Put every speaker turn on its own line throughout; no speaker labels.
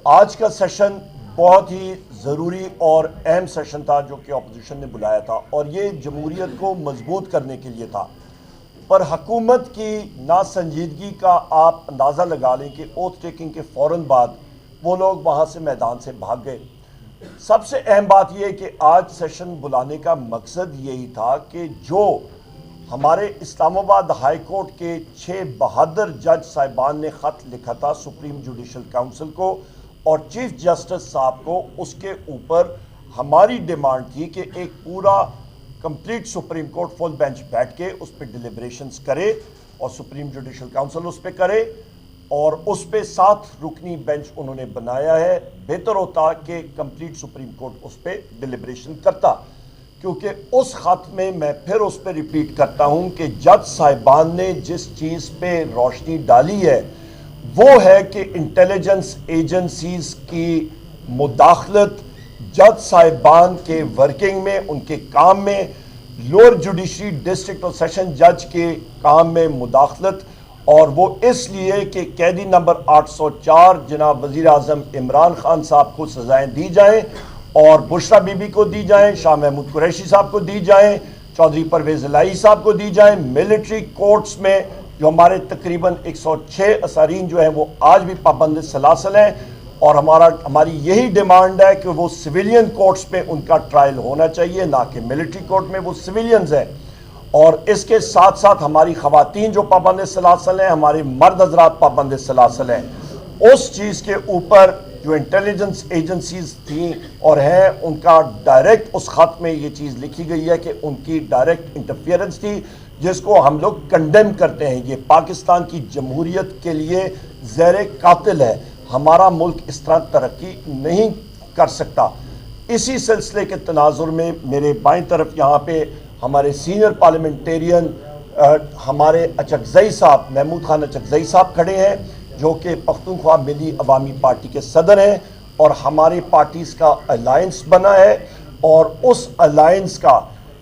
آج کا سیشن بہت ہی ضروری اور اہم سیشن تھا جو کہ اپوزیشن نے بلایا تھا اور یہ جمہوریت کو مضبوط کرنے کے لیے تھا، پر حکومت کی ناسنجیدگی کا آپ اندازہ لگا لیں کہ اوتھ ٹیکنگ کے فوراً بعد وہ لوگ وہاں سے میدان سے بھاگ گئے۔ سب سے اہم بات یہ کہ آج سیشن بلانے کا مقصد یہی تھا کہ جو ہمارے اسلام آباد ہائی کورٹ کے 6 بہادر جج صاحبان نے خط لکھا تھا سپریم جوڈیشل کاؤنسل کو اور چیف جسٹس صاحب کو، اس کے اوپر ہماری ڈیمانڈ تھی کہ ایک پورا complete supreme court full bench بیٹھ کے اس پہ ڈیلیبریشنز کرے اور سپریم جوڈیشل کاؤنسل اس پہ کرے اور اس پہ 7 رکنی بینچ انہوں نے بنایا ہے۔ بہتر ہوتا کہ کمپلیٹ سپریم کورٹ اس پہ ڈیلیبریشن کرتا، کیونکہ اس خط میں میں پھر اس پہ ریپیٹ کرتا ہوں کہ جج صاحبان نے جس چیز پہ روشنی ڈالی ہے وہ ہے کہ انٹیلیجنس ایجنسیز کی مداخلت جج صاحبان کے ورکنگ میں، ان کے کام میں، لوور جوڈیشری ڈسٹرکٹ اور سیشن جج کے کام میں مداخلت، اور وہ اس لیے کہ قیدی نمبر 804 جناب وزیر اعظم عمران خان صاحب کو سزائیں دی جائیں اور بشرا بی بی کو دی جائیں، شاہ محمود قریشی صاحب کو دی جائیں، چودھری پرویز الہی صاحب کو دی جائیں۔ ملٹری کورٹس میں جو ہمارے تقریباً 106 اسارین جو ہیں وہ آج بھی پابند سلاسل ہیں، اور ہماری یہی ڈیمانڈ ہے کہ وہ سویلین کورٹس پہ ان کا ٹرائل ہونا چاہیے، نہ کہ ملٹری کورٹ میں، وہ سویلینز ہیں۔ اور اس کے ساتھ ساتھ ہماری خواتین جو پابند سلاسل ہیں، ہمارے مرد حضرات پابند سلاسل ہیں، اس چیز کے اوپر جو انٹیلیجنس ایجنسیز تھیں اور ہیں ان کا ڈائریکٹ اس خط میں یہ چیز لکھی گئی ہے کہ ان کی ڈائریکٹ انٹرفیئرنس تھی، جس کو ہم لوگ کنڈیم کرتے ہیں۔ یہ پاکستان کی جمہوریت کے لیے زہر قاتل ہے، ہمارا ملک اس طرح ترقی نہیں کر سکتا۔ اسی سلسلے کے تناظر میں میرے بائیں طرف یہاں پہ ہمارے سینئر پارلیمنٹیرین ہمارے اچکزئی صاحب، محمود خان اچکزئی صاحب کھڑے ہیں، جو کہ پختونخوا ملی عوامی پارٹی کے صدر ہیں اور ہماری پارٹیز کا الائنس بنا ہے، اور اس الائنس کا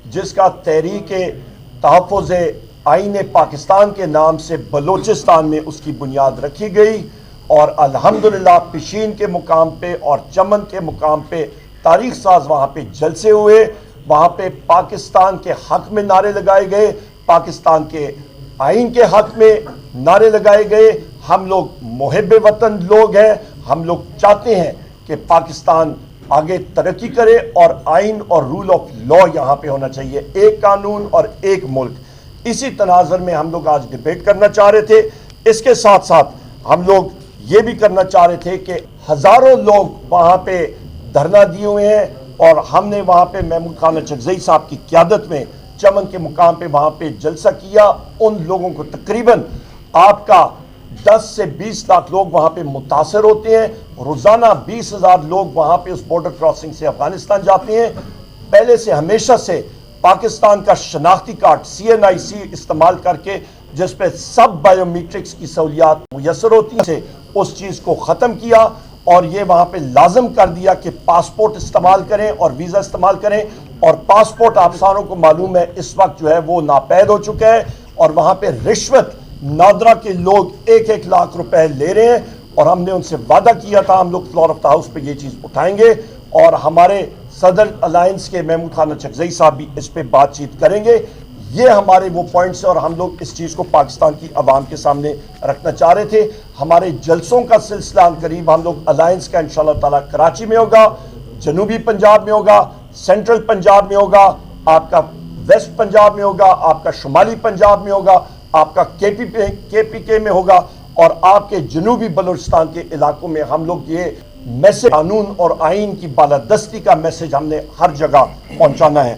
جس کا تحریک تحفظ آئین پاکستان کے نام سے بلوچستان میں اس کی بنیاد رکھی گئی، اور الحمدللہ پشین کے مقام پہ اور چمن کے مقام پہ تاریخ ساز وہاں پہ جلسے ہوئے، وہاں پہ پاکستان کے حق میں نعرے لگائے گئے، پاکستان کے آئین کے حق میں نعرے لگائے گئے۔ ہم لوگ محب وطن لوگ ہیں، ہم لوگ چاہتے ہیں کہ پاکستان آگے ترقی کرے اور آئین اور رول آف لا یہاں پہ ہونا چاہیے، ایک قانون اور ایک ملک۔ اسی تناظر میں ہم لوگ آج ڈیبیٹ کرنا چاہ رہے تھے۔ اس کے ساتھ ساتھ ہم لوگ یہ بھی کرنا چاہ رہے تھے کہ ہزاروں لوگ وہاں پہ دھرنا دیے ہوئے ہیں، اور ہم نے وہاں پہ محمود خان اچکزئی صاحب کی قیادت میں چمن کے مقام پہ وہاں پہ جلسہ کیا۔ ان لوگوں کو تقریباً آپ کا 10 سے 20 لاکھ لوگ وہاں پہ متاثر ہوتے ہیں، روزانہ 20,000 لوگ وہاں پہ اس بارڈر کراسنگ سے افغانستان جاتے ہیں۔ پہلے سے ہمیشہ سے پاکستان کا شناختی کارڈ CNIC استعمال کر کے، جس پہ سب بائیو میٹرکس کی سہولیات میسر ہوتی ہیں، اس چیز کو ختم کیا اور یہ وہاں پہ لازم کر دیا کہ پاسپورٹ استعمال کریں اور ویزا استعمال کریں، اور پاسپورٹ آپ ساروں کو معلوم ہے اس وقت جو ہے وہ ناپید ہو چکا ہے، اور وہاں پہ رشوت نادرا کے لوگ 1-1 لاکھ روپے لے رہے ہیں، اور ہم نے ان سے وعدہ کیا تھا ہم لوگ فلور آف دا ہاؤس پہ یہ چیز اٹھائیں گے، اور ہمارے صدر الائنس کے محمود خان اچکزئی صاحب بھی اس پہ بات چیت کریں گے۔ یہ ہمارے وہ پوائنٹس ہیں اور ہم لوگ اس چیز کو پاکستان کی عوام کے سامنے رکھنا چاہ رہے تھے۔ ہمارے جلسوں کا سلسلہ قریب ہم لوگ الائنس کا انشاءاللہ تعالیٰ کراچی میں ہوگا، جنوبی پنجاب میں ہوگا، سینٹرل پنجاب میں ہوگا، آپ کا ویسٹ پنجاب میں ہوگا، آپ کا شمالی پنجاب میں ہوگا، آپ کا KPK میں ہوگا، اور آپ کے جنوبی بلوچستان کے علاقوں میں ہم لوگ یہ میسج قانون اور آئین کی بالادستی کا میسج ہم نے ہر جگہ پہنچانا ہے۔